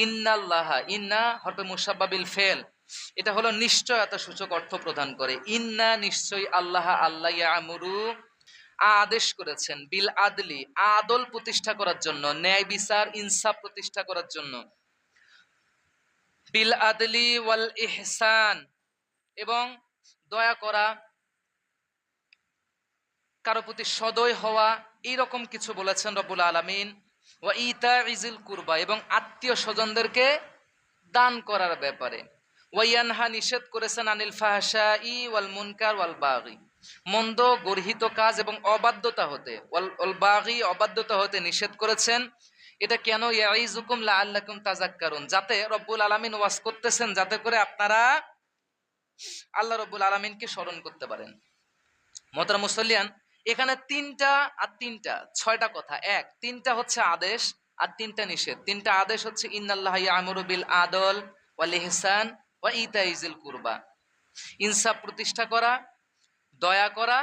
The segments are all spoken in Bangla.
ইন্নাল্লাহা, ইন্না হরফে মুসাব্বা বিল ফেল, এটা হলো নিশ্চয়তা সূচক অর্থ প্রদান করে। ইন্না নিশ্চয়ই, আল্লাহ আল্লাহ ইয়ামুরু আদেশ করেছেন, বিল আদলি আদল প্রতিষ্ঠা করার জন্য, ন্যায় বিচার ইনসাফ প্রতিষ্ঠা করার জন্য, বিল আদলি ওয়াল ইহসান এবং দয়া করা, কারো প্রতি সদয় হওয়া, এইরকম কিছু বলেছেন রব্বুল আলামিন। ওয়া ইতা ইজিল কুরবা এবং আত্মীয় স্বজনদেরকে দান করার ব্যাপারে। ওয়াইয়ানহা নিষেধ করেছেন আনিল ফাহশাই ওয়াল মুনকার ওয়াল বাগি, মন্দ গর্হিত কাজ এবং অবাধ্যতা হতে, ওয়াল বাগি অবাধ্যতা হতে নিষেধ করেছেন। এটা কেন? ইয়াইজুকুম লাআল্লাকুম তাযাক্কারুন, যাতে রব্বুল আলামিন ওয়াজ করতেছেন যাতে করে আপনারা আল্লাহ রব্বুল আলামিনকে স্মরণ করতে পারেন। মোহতারাম মুসল্লিয়ান, এখানে তিনটা আর তিনটা, ছয়টা কথা। এক, তিনটা হচ্ছে আদেশ আর তিনটা নিষেধ। তিনটা আদেশ হচ্ছে ইন্নাল্লাহা ইয়ামুরু বিল আদল ওয়াল ইহসান ওয়া ইতাইজিল কুরবা, ইনসাফ প্রতিষ্ঠা করা, দয়া করা,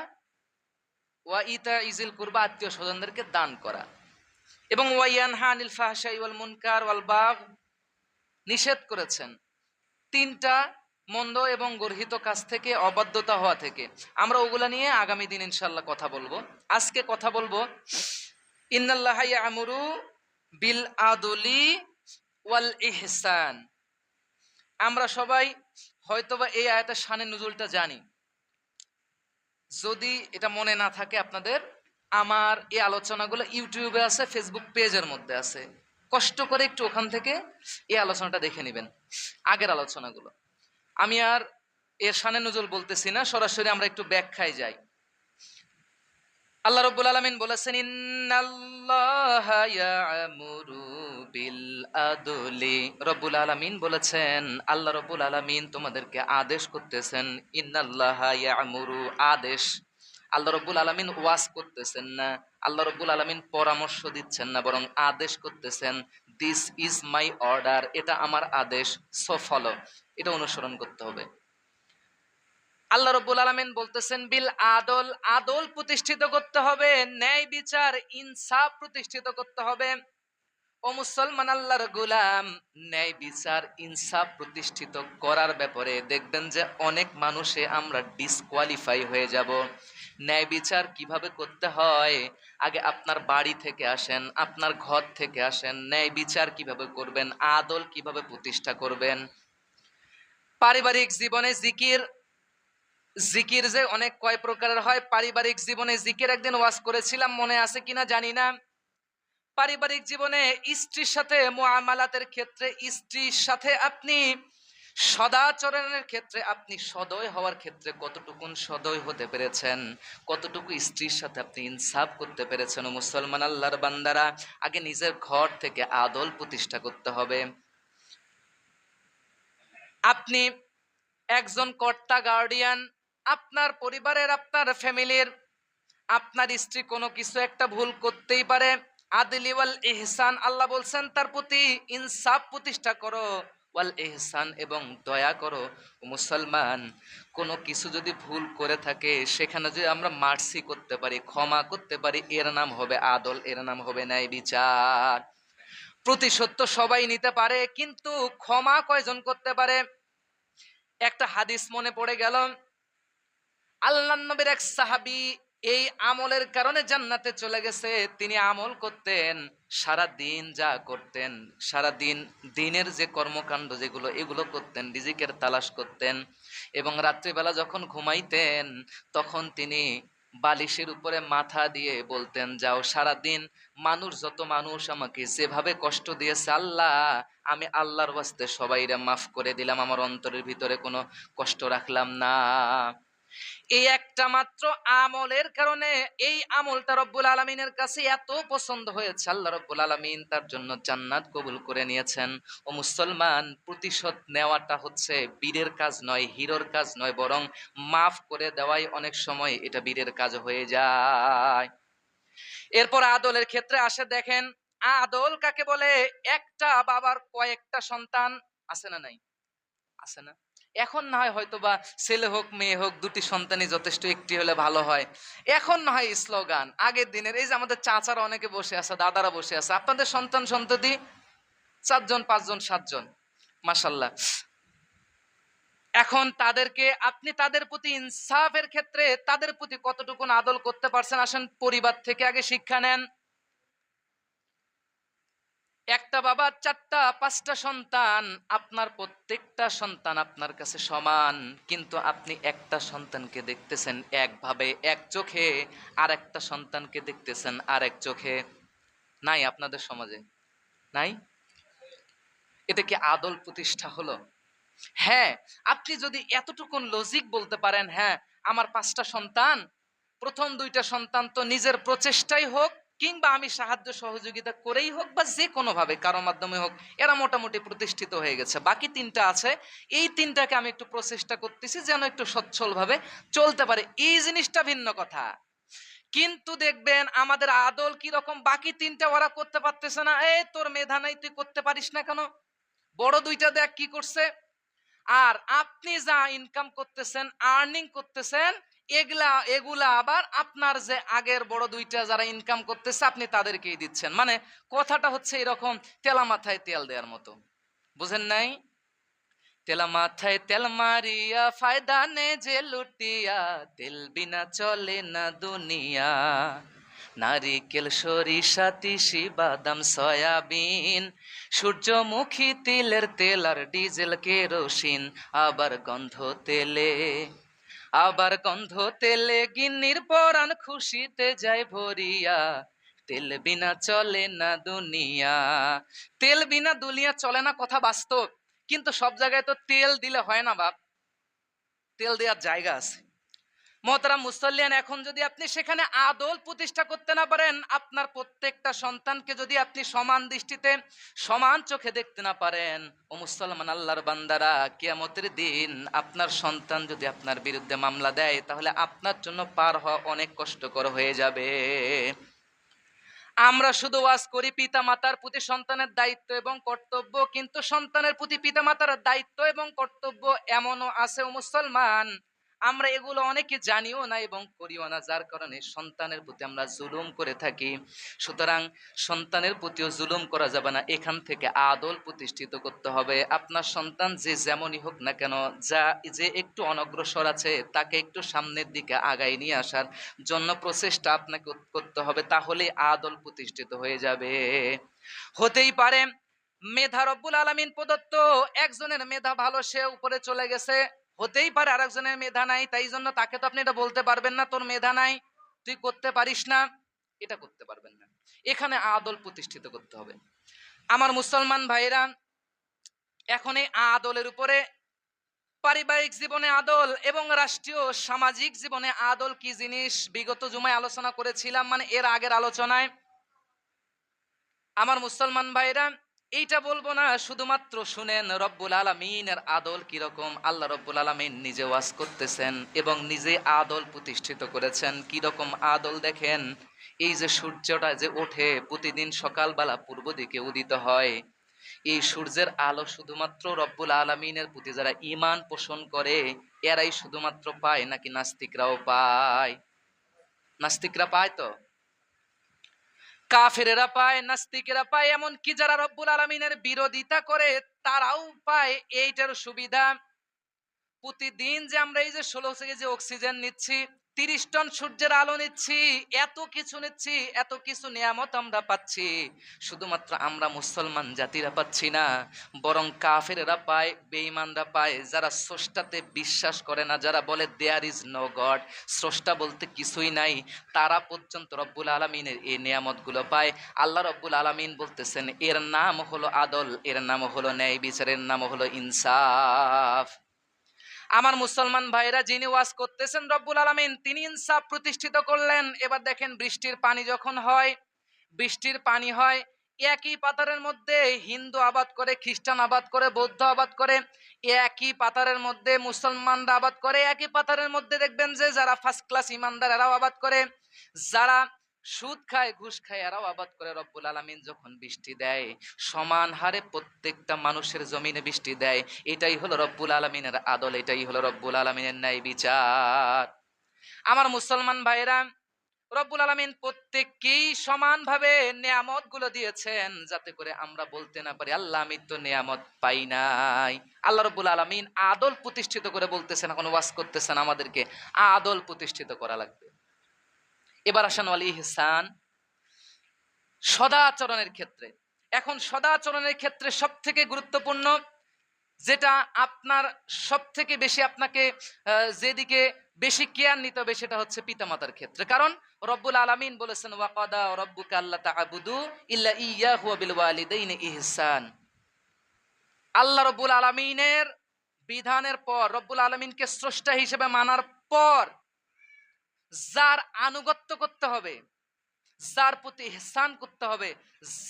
ওয়া ইতাইজিল কুরবা আত্মীয় স্বজনদেরকে দান করা, এবং ওয়া ইয়ানহা আনিল ফাহশাই ওয়াল মুনকার ওয়াল বাগ নিষেধ করেছেন তিনটা মন্দ এবং গর্হিত কাজ থেকে, অবাধ্যতা হওয়া থেকে। আমরা ওগুলা নিয়ে আগামী দিন ইনশাল্লাহ কথা বলবো। আজকে কথা বলবো ইন্নাল্লাহা ইয়ামুরু বিল আদলি ওয়াল ইহসান। আমরা সবাই হয়তোবা এই আয়াতের শানে নুজুলটা জানি। যদি এটা মনে না থাকে আপনাদের, আমার এই আলোচনাগুলো ইউটিউবে আছে, ফেসবুক পেজের মধ্যে আছে, কষ্ট করে একটু ওখান থেকে এই আলোচনাটা দেখে নেবেন, আগের আলোচনাগুলো। আমি আর এর শানে নুজুল বলতেছি না, সরাসরি আমরা একটু ব্যাখ্যায় যাই। আল্লাহ রাব্বুল আলামিন বলেছেন ইন্নাল্লাহা ইয়ামুরু বিল আদলি, রব্বুল আলামিন বলেছেন, আল্লাহ রাব্বুল আলামিন তোমাদেরকে আদেশ করতেছেন। ইন্নাল্লাহা ইয়ামুরু আদেশ, আল্লাহ রাব্বুল আলামিন ওয়াজ করতেছেন না, আল্লাহ রাব্বুল আলামিন পরামর্শ দিচ্ছেন না, বরং আদেশ করতেছেন। দিস ইজ মাই অর্ডার, এটা আমার আদেশ, সো ফলো, এটা অনুসরণ করতে হবে। আল্লাহ রাব্বুল আলামিন বলতেছেন বিল আদল, আদল প্রতিষ্ঠিত করতে হবে, ন্যায় বিচার ইনসাফ প্রতিষ্ঠিত করতে হবে। ও মুসলমান আল্লাহর গোলাম, ন্যায় বিচার ইনসাফ প্রতিষ্ঠিত করার ব্যাপারে দেখবেন যে অনেক মানুষে আমরা ডিসকোয়ালিফাই হয়ে যাব। ন্যায় বিচার কিভাবে করতে হয়, আগে আপনার বাড়ি থেকে আসেন, আপনার ঘর থেকে আসেন, ন্যায় বিচার কিভাবে করবেন, আদল কিভাবে প্রতিষ্ঠা করবেন। পারিবারিক জীবনে জিকির, জিকির যে অনেক কয় প্রকারের হয়, পারিবারিক জীবনে জিকির একদিন ওয়াজ করেছিলাম, মনে আছে কিনা জানি না। পারিবারিক জীবনে স্ত্রীর সাথে মুআমালাতের ক্ষেত্রে, স্ত্রীর সাথে আপনি সদাচরণের ক্ষেত্রে, আপনি সদয় হওয়ার ক্ষেত্রে কতটুকু সদয় হতে পেরেছেন, কতটুকু স্ত্রীর সাথে আপনি ইনসাফ করতে পেরেছেন। ও মুসলমান আল্লাহর বান্দারা, আগে নিজের ঘর থেকে আদল প্রতিষ্ঠা করতে হবে। আপনি একজন কর্তা, গার্ডিয়ান, আপনার পরিবারের, আপনার ফ্যামিলির, আপনার স্ত্রী কোনো কিছু একটা ভুল করতেই পারে। আদলি ওয়াল ইহসান, আল্লাহ বলছেন তার প্রতি ইনসাফ প্রতিষ্ঠা করো, ওয়াল ইহসান এবং দয়া করো। মুসলমান, কোনো কিছু যদি ভুল করে থাকে সেখানে যদি আমরা মার্সি করতে পারি, ক্ষমা করতে পারি, এর নাম হবে আদল, এর নাম হবে ন্যায় বিচার। প্রতিশোধ তো সবাই নিতে পারে, কিন্তু ক্ষমা কয়জন করতে পারে? একটা হাদিস মনে পড়ে গেল, আল্লাহর নবীর এক সাহাবী এই আমলের কারণে জান্নাতে চলে গেছে। তিনি আমল করতেন, সারা দিন যা করতেন, সারা দিন দিনের যে কর্মকাণ্ড যেগুলো, এগুলো করতেন, রিজিকের তালাশ করতেন, এবং রাত্রিবেলা যখন ঘুমাইতেন তখন তিনি বালিশের উপরে মাথা দিয়ে বলতেন, যাও সারা দিন যত মানুষ আমাকে যেভাবে কষ্ট দিয়েছে, আল্লাহ আমি আল্লাহর ওয়াস্তে সবাইরে মাফ করে দিলাম, আমার অন্তরের ভিতরে কোনো কষ্ট রাখলাম না। এই একটা মাত্র আমলের কারণে এই আমলটা রব্বুল আলামিনের কাছে এত পছন্দ হয়েছে, আল্লাহ রব্বুল আলামিন তার জন্য জান্নাত কবুল করে নিয়েছেন। ও মুসলমান, প্রতিশোধ নেওয়াটা হচ্ছে বীরের কাজ নয়, হিরোর কাজ নয়, বরং মাফ করে দেওয়াই অনেক সময় এটা বীরের কাজ হয়ে যায়। এরপর আদলের ক্ষেত্রে আসে, দেখেন আদল কাকে বলে। একটা বাবার কয়েকটা সন্তান আছে না নাই? আছে না? এখন না হয় হয়তো বা ছেলে হোক মেয়ে হোক দুটি সন্তানই যথেষ্ট, একটি হলে ভালো হয়। এখন না হয় স্লোগান, আগের দিনের এই যে আমাদের চাচারা অনেকে বসে আছে, দাদারা বসে আছে, আপনাদের সন্তান সন্ততি 4 জন 5 জন 7 জন, মাশাআল্লাহ। এখন তাদেরকে আপনি তাদের প্রতি ইনসাফের ক্ষেত্রে তাদের প্রতি কতটুকু আদল করতে পারছেন, আসেন পরিবার থেকে আগে শিক্ষা নেন। একটা বাবার 4টা 5টা সন্তান, আপনার প্রত্যেকটা সন্তান আপনার কাছে সমান, কিন্তু আপনি একটা সন্তানকে দেখতেছেন একভাবে এক চোখে, আর একটা সন্তানকে দেখতেছেন আরেক চোখে। নাই আপনাদের সমাজে? নাই? এটা কি আদল প্রতিষ্ঠা হলো? হ্যাঁ, আপনি যদি এতটুকুন লজিক বলতে পারেন, হ্যাঁ আমার 5টা সন্তান, প্রথম 2টা সন্তান তো নিজের প্রচেষ্টাই হোক কিংবা আমি সাহায্য সহযোগিতা করেই হোক বা যে কোনো ভাবে কারো মাধ্যমে হোক, এরা মোটামুটি প্রতিষ্ঠিত হয়ে গেছে। বাকি 3টা আছে, এই 3টাকে আমি একটু প্রচেষ্টা করতেছি যেন একটু সচ্ছল ভাবে চলতে পারে, এই জিনিসটা ভিন্ন কথা। কিন্তু দেখবেন আমাদের আদল কি রকম, বাকি 3টা ওরা করতে পারতেছে না, এই তোর মেধা নাই তুই করতে পারিস না কেন, বড় 2টা দেখ কি করছে। আর আপনি যা ইনকাম করতেছেন, আর্নিং করতেছেন, এগুলা এগুলা আবার আপনার যে আগের বড় 2টা যারা ইনকাম করতেছে আপনি তাদেরকেই দিচ্ছেন। মানে কথাটা হচ্ছে এরকম, তেলা মাথায় তেল দেওয়ার মতো। বুঝেন নাই? তেলা মাথায় তেল মারিয়া ফায়দা নে যে লুটিয়া, তেল বিনা চলে না দুনিয়া। নারিকেল সরিষা তিসি বাদাম সয়াবিন, সূর্যমুখী তিলের তেল আর ডিজেল কেরোসিন, আবার গন্ধ তেলে, আবার গন্ধ তেলে গিন্নির পরাণ খুশিতে যায় ভরিয়া। তেল বিনা চলে না দুনিয়া। তেল বিনা দুনিয়া চলে না কথা বাস্তব, কিন্তু সব জায়গায় তো তেল দিলে হয় না বাপ, তেল দেওয়ার জায়গা আছে। মোহতারাম মুসল্লিয়ান, এখন যদি আপনি সেখানে আদল প্রতিষ্ঠা করতে না পারেন, আপনার প্রত্যেকটা সন্তানকে যদি আপনি সমান দৃষ্টিতে সমান চোখে দেখতে না পারেন, ও মুসলমান আল্লাহর বান্দারা, কিয়ামতের দিন আপনার সন্তান যদি আপনার বিরুদ্ধে মামলা দেয়, তাহলে আপনার জন্য পার হওয়া অনেক কষ্টকর হয়ে যাবে। আমরা শুধু ওয়াজ করি পিতা মাতার প্রতি সন্তানের দায়িত্ব এবং কর্তব্য, কিন্তু সন্তানের প্রতি পিতা মাতার দায়িত্ব এবং কর্তব্য এমনও আছে ও মুসলমান, আমরা এগুলো অনেকে জানিও না এবং করিও না, যার কারণে সন্তানের প্রতি আমরা জুলুম করে থাকি। সুতরাং সন্তানের প্রতিও জুলুম করা যাবে না, এখান থেকে আদল প্রতিষ্ঠিত করতে হবে। আপনার সন্তান যে যেমনই হোক না কেন, যে একটু অনগ্রসর আছে তাকে একটু সামনের দিকে আগায় নিয়ে আসার জন্য প্রচেষ্টা আপনাকে করতে হবে, তাহলে আদল প্রতিষ্ঠিত হয়ে যাবে। হতেই পারে মেধা রব্বুল আলামিন প্রদত্ত, একজনের মেধা ভালো সে উপরে চলে গেছে, হতেই পারে আরেকজনের মেধা নাই, তাই জন্য তাকে তো আপনি এটা বলতে পারবেন না তোর মেধা নাই তুই করতে পারিস না, এটা করতে পারবেন না। এখানে আদল প্রতিষ্ঠিত করতে হবে। আমার মুসলমান ভাইরা, এখন এই আদলের উপরে পারিবারিক জীবনে আদল এবং রাষ্ট্রীয় সামাজিক জীবনে আদল কি জিনিস বিগত জুমায় আলোচনা করেছিলাম, মানে এর আগের আলোচনায়। আমার মুসলমান ভাইরা, এইটা বলবো না, শুধুমাত্র শুনেন রব্বুল আলামিনের আদল কিরকম। আল্লাহ রব্বুল আলামিন নিজে ওয়াজ করতেছেন এবং নিজে আদল প্রতিষ্ঠিত করেছেন। কিরকম আদল দেখেন, এই যে সূর্যটা যে ওঠে প্রতিদিন সকালবেলা পূর্ব দিকে উদিত হয়, এই সূর্যের আলো শুধুমাত্র রব্বুল আলামিনের প্রতি যারা ঈমান পোষণ করে এরাই শুধুমাত্র পায়, নাকি নাস্তিকরাও পায়? নাস্তিকরা পায় তো, কাফেরেরা পায়, নাস্তিকেরা পায়, এমনকি যারা রব্বুল আলামিনের বিরোধিতা করে তারাও পায় এইটার সুবিধা। প্রতিদিন যে আমরা এই যে 16 থেকে যে অক্সিজেন নিচ্ছি, 30 টন সূর্যের আলো নিচ্ছি, এত কিছু নিচ্ছি, এত কিছু নিয়ামত আমরা পাচ্ছি, শুধুমাত্র আমরা মুসলমান জাতিরা পাচ্ছি না, বরং কাফেরেরা পায়, বেঈমানরা পায়, যারা স্রষ্টাতে বিশ্বাস করে না, যারা বলে দেয়ার ইজ নো গড, স্রষ্টা বলতে কিছুই নাই, তারা পর্যন্ত রব্বুল আলামিনের এই নিয়ামতগুলো পায়। আল্লাহ রব্বুল আলামিন বলতেছেন এর নাম হলো আদল, এর নাম হলো ন্যায় বিচারের নাম হলো ইনসাফ। আমার মুসলমান ভাইরা, যিনি ওয়াজ করতেছেন রব্বুল আলামিন, তিনি ইনসাফ প্রতিষ্ঠিত করলেন। এবার দেখেন বৃষ্টির পানি যখন হয়, বৃষ্টির পানি হয়, একই পাতারের মধ্যে হিন্দু আবাদ করে, খ্রিস্টান আবাদ করে, বৌদ্ধ আবাদ করে, একই পাতারের মধ্যে মুসলমানরা আবাদ করে, একই পাতারের মধ্যে দেখবেন যে যারা ফার্স্ট ক্লাস ইমানদার এরাও আবাদ করে, যারা সুদ খায় ঘুষ খায় এরাও আবাদ করে। রব্বুল আলামিন যখন বৃষ্টি দেয়, সমান হারে প্রত্যেকটা মানুষের জমিনে বৃষ্টি দেয়। এটাই হলো রব্বুল আলামিনের আদল, এটাই হলো রব্বুল আলামিনের ন্যায় বিচার। আমার মুসলমান ভাইরা, রব্বুল আলামিন প্রত্যেককেই সমানভাবে নেয়ামত গুলো দিয়েছেন, যাতে করে আমরা বলতে না পারি আল্লাহ আমি তো নেয়ামত পাই নাই। আল্লাহ রব্বুল আলামিন আদল প্রতিষ্ঠিত করে বলতেছেন, এখন ওয়াজ করতেছেন আমাদেরকে আদল প্রতিষ্ঠিত করা লাগবে। এবার আসেন ওয়াল ইহসান, সদাচরণের ক্ষেত্রে। এখন সদাচরণের ক্ষেত্রে সব থেকে গুরুত্বপূর্ণ যেটা আপনার সব থেকে বেশি আপনাকে যেদিকে বেশি কেয়ার নিতে হবে সেটা হচ্ছে পিতামাতার ক্ষেত্রে। কারণ রব্বুল আলামিন বলেছেন ওয়াকাদা রব্বুকা আল্লা তা'বুদু ইল্লা ইয়্যাহু ওয়া বিল ওয়ালিদাইনি ইহসান। আল্লাহ রব্বুল আলামিনের বিধানের পর, রব্বুল আলামিনকে স্রষ্টা হিসেবে মানার পর যার আনুগত্য করতে হবে, যার প্রতি ইহসান করতে হবে,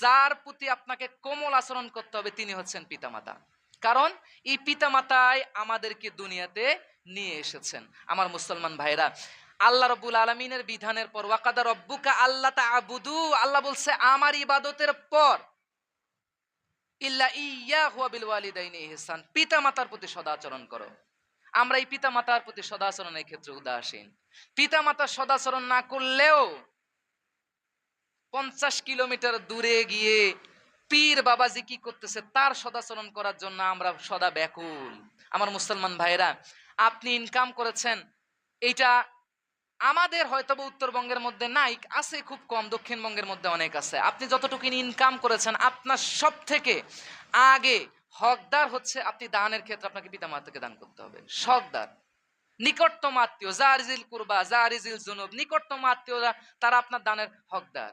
যার প্রতি আপনাকে কোমল আচরণ করতে হবে, তিনি হচ্ছেন পিতামাতা। কারণ এই পিতামাতাই আমাদেরকে দুনিয়াতে নিয়ে এসেছেন। আমার মুসলমান ভাইরা, আল্লাহ রব্বুল আলামিনের বিধানের পর ওয়াকাদা রব্বুকা আল্লা তা'বুদু, আল্লাহ বলছে আমার ইবাদতের পর ইল্লা ইয়্যাহু ওয়া বিল ওয়ালিদাইনি ইহসান, পিতামাতার প্রতি সদাচরণ করো। আমরা এই পিতামাতার প্রতি সদাচরণের ক্ষেত্রে উদাসীন। পিতামাতার সদাচরণ না করলেও 50 কিলোমিটার দূরে গিয়ে পীর বাবাজি কি করতেছে তার সদাচরণ করার জন্য আমরা সদা ব্যাকুল। আমার মুসলমান ভাইরা, আপনি ইনকাম করেছেন, এইটা আমাদের হয়তো উত্তরবঙ্গের মধ্যে নাই, আছে খুব কম, দক্ষিণবঙ্গের মধ্যে অনেক আছে। আপনি যতটুকু ইনকাম করেছেন, আপনার সব থেকে আগে হকদার হচ্ছে আপনি দানের ক্ষেত্রে আপনাকে পিতামাতাকে দান করতে হবে। হকদার নিকটতম আত্মীয়, জারিজিল কুরবা জারিজিল জুনুব, নিকটতম আত্মীয়রা তারা আপনার দানের হকদার।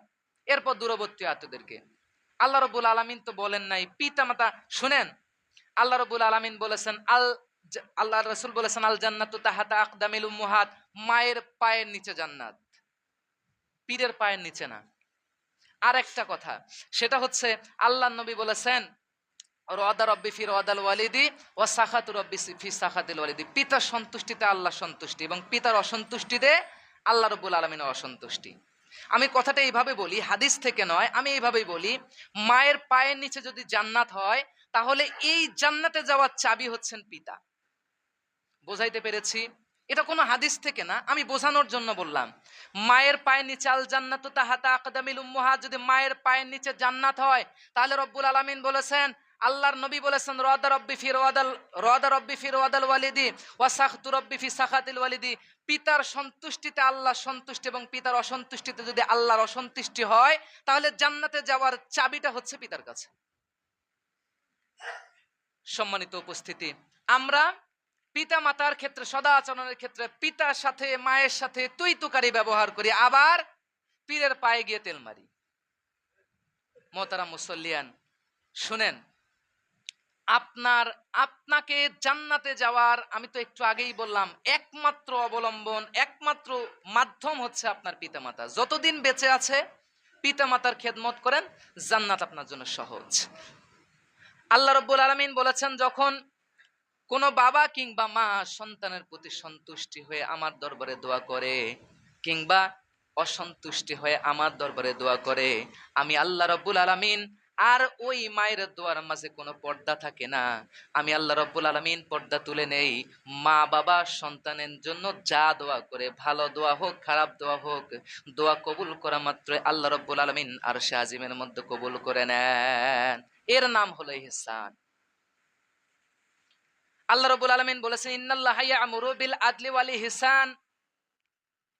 এরপর দূরবর্তী আত্মীয়দেরকে। আল্লাহ রব্বুল আলামিন তো বলেন নাই পিতামাতা, শুনেন, আল্লাহ রব্বুল আলামিন বলেছেন আল্লাহ রাসূল বলেছেন আল জান্নাতু তাহাতা আকদামিল উম্মাহাত, মায়ের পায়ের নিচে জান্নাত, পীরের পায়ের নিচে না। আর একটা কথা, সেটা হচ্ছে আল্লাহর নবী বলেছেন রাদা রব্বি ফি রাদাল ওয়ালিদি ওয়া সাখাতু রব্বি ফি সাখাতিল ওয়ালিদি, পিতার সন্তুষ্টিতে আল্লাহ সন্তুষ্টি এবং পিতার অসন্তুষ্টিতে আল্লাহ রব্বুল আলামিনের অসন্তুষ্টি। আমি কথাটা এইভাবে বলি, হাদিস থেকে নয়, আমি এইভাবেই বলি, মায়ের পায়ের নিচে যদি জান্নাত হয় তাহলে এই জান্নাতে যাওয়ার চাবি হচ্ছেন পিতা। বোঝাইতে পেরেছি? এটা কোনো হাদিস থেকে না, আমি বোঝানোর জন্য বললাম। মায়ের পায়ের নিচে আল জান্নাতু তাহাতা আকদামিল উম্মাহাত, যদি মায়ের পায়ের নিচে জান্নাত হয় তাহলে রব্বুল আলামিন বলেছেন, আল্লাহর নবী বলেছেন রাদা রব্বি ফি রাদাল ওয়ালিদি ওয়া সাখতু রব্বি ফি সাখাতিল ওয়ালিদি, পিতার সন্তুষ্টিতে আল্লাহ সন্তুষ্টি এবং পিতার অসন্তুষ্টিতে যদি আল্লাহর অসন্তুষ্টি হয় তাহলে জান্নাতে যাওয়ার চাবিটা হচ্ছে পিতার কাছে। সম্মানিত উপস্থিতি, আমরা পিতা মাতার ক্ষেত্রে সদাচরণের ক্ষেত্রে পিতার সাথে মায়ের সাথে তুই তুকারি ব্যবহার করি, আবার পীরের পায়ে গিয়ে তেল মারি। মোহতারাম মুসল্লিয়ান, শুনেন, আপনাকে জান্নাতে যাওয়ার, আমি তো একটু আগেই বললাম, একমাত্র অবলম্বন, একমাত্র মাধ্যম হচ্ছে আপনার পিতামাতা। যতদিন বেঁচে আছে পিতামাতার খেদমত করেন, জান্নাত আপনার জন্য সহজ। আল্লাহ রাব্বুল আলামিন বলেছেন, যখন কোনো বাবা কিংবা মা সন্তানের প্রতি সন্তুষ্টি হয়ে আমার দরবারে দোয়া করে কিংবা অসন্তুষ্টি হয়ে আমার দরবারে দোয়া করে, আমি আল্লাহ রাব্বুল আলামিন আর ওই মায়ের দোয়ার মাঝে কোনো পর্দা থাকে না, আমি আল্লাহ রাব্বুল আলামিন পর্দা তুলে নেই। মা বাবা সন্তানের জন্য যা দোয়া করে, ভালো দোয়া হোক খারাপ দোয়া হোক, দোয়া কবুল করা মাত্র আল্লাহ রাব্বুল আলামিন আরশে আজিমের মধ্যে কবুল করে নেন। এর নাম হলো ইহসান। আল্লাহ রাব্বুল আলামিন বলেছেন ইন্নাল্লাহা ইয়া'মুরু বিল আদলি ওয়াল ইহসান।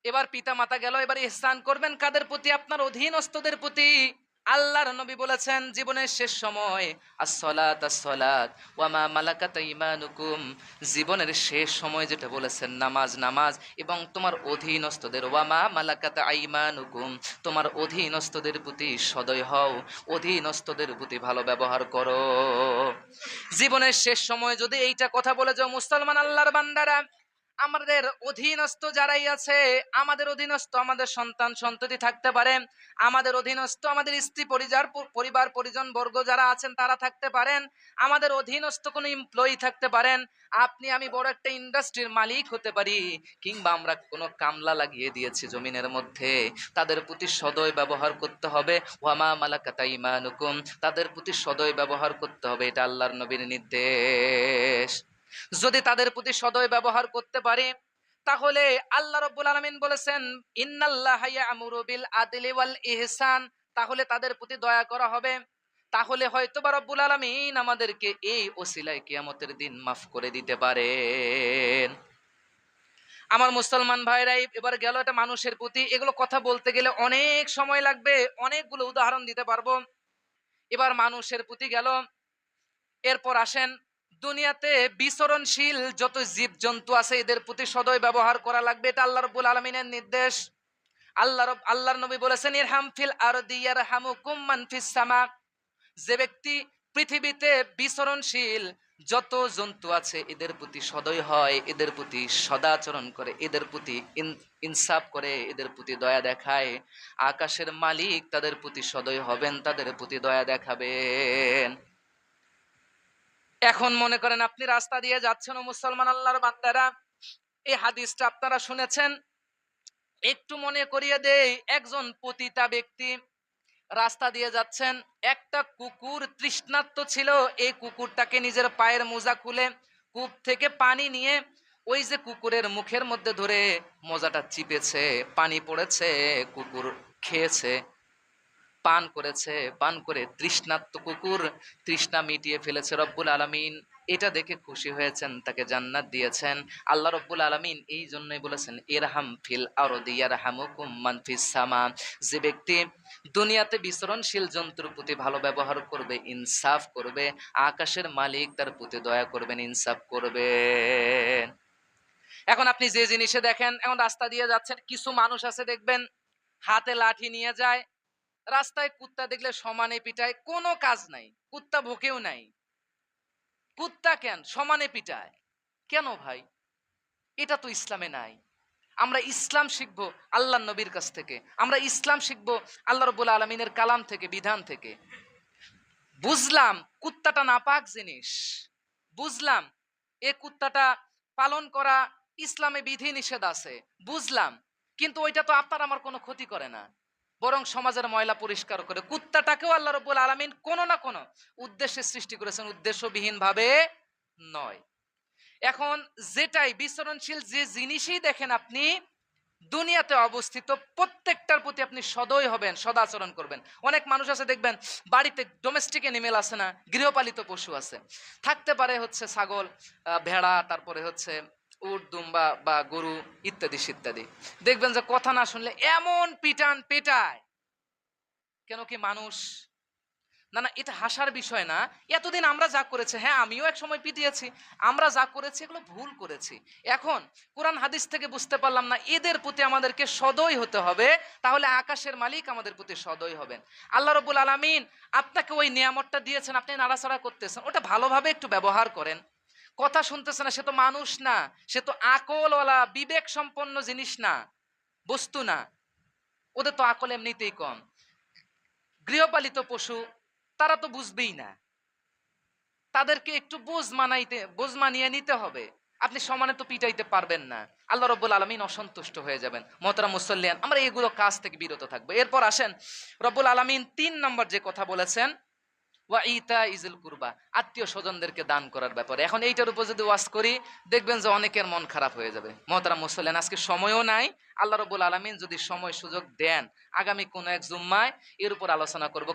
এবার পিতা মাতা গেল, এবার ইহসান করবেন কাদের প্রতি? আপনার অধীনস্থদের প্রতি। আল্লাহর নবী বলেছেন জীবনের শেষ সময় as-সালাত as-সালাত ওয়া মা মালাকাত আইমানুকুম, জীবনের শেষ সময় যেটা বলেছেন নামাজ নামাজ এবং তোমার অধীনস্থদের, ওয়া মা মালাকাত আইমানুকুম, তোমার অধীনস্থদের প্রতি সদয় হও, অধীনস্থদের প্রতি ভালো ব্যবহার করো। জীবনের শেষ সময় যদি এইটা কথা বলে যাও মুসলমান আল্লাহর বান্দারা, আমাদের অধীনস্থ যারাই আছে, আমাদের অধীনস্থ আমাদের সন্তান সন্ততি থাকতে পারে, আমাদের অধীনস্থ আমাদের স্ত্রী পরিবার পরিজন বর্গ যারা আছেন তারা থাকতে পারেন, আমাদের অধীনস্থ কোনো এমপ্লয়ি থাকতে পারেন, আপনি আমি বড় একটা ইন্ডাস্ট্রির মালিক হতে পারি, কিংবা আমরা কোনো কামলা লাগিয়ে দিয়েছি জমিনের মধ্যে, তাদের প্রতি সদয় ব্যবহার করতে হবে। ওয়ামা মালাকাত আইমানুকুম, তাদের প্রতি সদয় ব্যবহার করতে হবে, এটা আল্লাহর নবীর নির্দেশ। যদি তাদের প্রতি সদয় ব্যবহার করতে পারি, তাহলে আল্লাহ রাব্বুল আলামিন বলেছেন ইন্নাল্লাহা ইয়া'মুরু বিল আদলি ওয়াল ইহসান, তাহলে তাদের প্রতি দয়া করা হবে। তাহলে হয়তোবা রব্বুল আলামিন আমাদেরকে এই ওসিলায় কিয়ামতের দিন মাফ করে দিতে পারেন। আমার মুসলমান ভাইরা, এবার গেল এটা মানুষের প্রতি। এগুলো কথা বলতে গেলে অনেক সময় লাগবে, অনেকগুলো উদাহরণ দিতে পারবো। এবার মানুষের প্রতি গেল। এরপর আসেন দুনিয়াতে বিচরণশীল যত জীবজন্তু আছে এদের প্রতি সদয় ব্যবহার করা লাগবে, এটা আল্লাহ রাব্বুল আলামিনের নির্দেশ। আল্লাহর নবী বলেছেন ইরহাম ফিল আরদি ইয়ারহামুকুম মান ফিস সামা। যে ব্যক্তি পৃথিবীতে বিচরণশীল যত জন্তু আছে এদের প্রতি সদয় হয়, এদের প্রতি সদাচরণ করে, এদের প্রতি ইনসাফ করে, এদের প্রতি দয়া দেখায়, আকাশের মালিক তাদের প্রতি সদয় হবেন, তাদের প্রতি দয়া দেখাবেন। এখন মনে করেন আপনি রাস্তা দিয়ে যাচ্ছেন, ও মুসলমান আল্লাহর বান্দারা, এই হাদিসটা আপনারা শুনেছেন। একটু মনে করিয়ে দেই, একজন পতিতা ব্যক্তি রাস্তা দিয়ে যাচ্ছেন, একটা কুকুর তৃষ্ণার্ত ছিল, এই কুকুরটাকে নিজের পায়ের মোজা খুলে কূপ থেকে পানি নিয়ে ওই যে কুকুরের মুখের মধ্যে ধরে মোজাটা চিপেছে, পানি পড়েছে, কুকুর খেয়েছে, পান করেছে, পান করে তৃষ্ণার্ত কুকুর তৃষ্ণা মিটিয়ে ফেলেছে। রব্বুল আলামিন এটা দেখে খুশি হয়েছেন, তাকে জান্নাত দিয়েছেন। আল্লাহ রব্বুল আলামিন এই জন্যই বলেছেন ইরহাম ফিল আরদি ইয়ারহামুকুম মান ফিস সামা। যে ব্যক্তি দুনিয়াতে বিচরণশীল জন্তুর প্রতি ভালো ব্যবহার করবে, ইনসাফ করবে, আকাশের মালিক তার প্রতি দয়া করবেন, ইনসাফ করবেন। এখন আপনি যে জিনিসে দেখেন, এখন রাস্তা দিয়ে যাচ্ছেন, কিছু মানুষ আছে দেখবেন হাতে লাঠি নিয়ে যায়, রাস্তায় কুত্তা দেখলে সমানে পিটায়, কোনো কাজ নাই, কুত্তা ভোকেও নাই। কুত্তা কেন সমানে পিটায়? কেন ভাই? এটা তো ইসলামে নাই। আমরা ইসলাম শিখবো আল্লাহ নবীর কাছ থেকে, আমরা ইসলাম শিখবো আল্লাহ রাব্বুল আলামিনের কালাম থেকে, বিধান থেকে। বুঝলাম কুত্তাটা নাপাক জিনিস, বুঝলাম এ কুত্তাটা পালন করা ইসলামে বিধি নিষেধ আছে, বুঝলাম, কিন্তু ওইটা তো আপনার আমার কোনো ক্ষতি করে না, বরং সমাজের ময়লা পরিষ্কার করে। কুত্তাটাকেও আল্লাহ রাব্বুল আলামিন কোনো না কোনো উদ্দেশ্যে সৃষ্টি করেছেন, উদ্দেশ্যবিহীন ভাবে নয়। এখন যেটাই বিচরণশীল যে জিনিসই দেখেন আপনি দুনিয়াতে অবস্থিত, প্রত্যেকটার প্রতি আপনি সদয় হবেন, সদাচরণ করবেন। অনেক মানুষ আছে দেখবেন বাড়িতে ডোমেস্টিক এনিমেল আছে না, গৃহপালিত পশু আছে, থাকতে পারে হচ্ছে ছাগল, ভেড়া, তারপরে হচ্ছে উট, দুম্বা বা গরু ইত্যাদি ইত্যাদি। দেখবেন যে কথা না শুনলে এমন পিটান পেটায়, কেন কি মানুষ? না না, এটা হাসার বিষয় না। এতদিন আমরা যা করেছি, হ্যাঁ আমিও এক সময় পিটিয়েছি, আমরা যা করেছি এগুলো ভুল করেছি। এখন কোরআন হাদিস থেকে বুঝতে পারলাম না এদের প্রতি আমাদেরকে সদয় হতে হবে, তাহলে আকাশের মালিক আমাদের প্রতি সদয় হবেন। আল্লাহ রাব্বুল আলামিন আপনাকে ওই নিয়ামতটা দিয়েছেন, আপনি নাড়াচাড়া করতেছেন, ওটা ভালোভাবে একটু ব্যবহার করেন। কথা শুনতেছে না, সে তো মানুষ না, সে তো আকলওয়ালা বিবেক সম্পন্ন জিনিস না, বস্তু না, ওদের তো আকল এমনিতেই কম। গৃহপালিত পশু, তারা তো বুঝবেই না, তাদেরকে একটু বোঝ মানিয়ে নিতে হবে। আপনি সমানে তো পিটাইতে পারবেন না, আল্লাহ রাব্বুল আলামিন অসন্তুষ্ট হয়ে যাবেন। মুহতারাম মুসল্লিয়ান, আমরা এগুলো কাজ থেকে বিরত থাকবো। এরপর আসেন রব্বুল আলামিন ৩ নম্বর যে কথা বলেছেন, ওয়া ইতা ইজুল কুরবা, আত্মীয় স্বজনদেরকে দান করার ব্যাপারে। এখন এইটার উপর যদি ওয়াজ করি দেখবেন যে অনেকের মন খারাপ হয়ে যাবে। মুহতারাম মুসল্লিয়ান, আজকে সময়ও নাই, আল্লাহ রাব্বুল আলামিন যদি সময় সুযোগ দেন আগামী কোন এক জুম্মায় এর উপর আলোচনা করবো।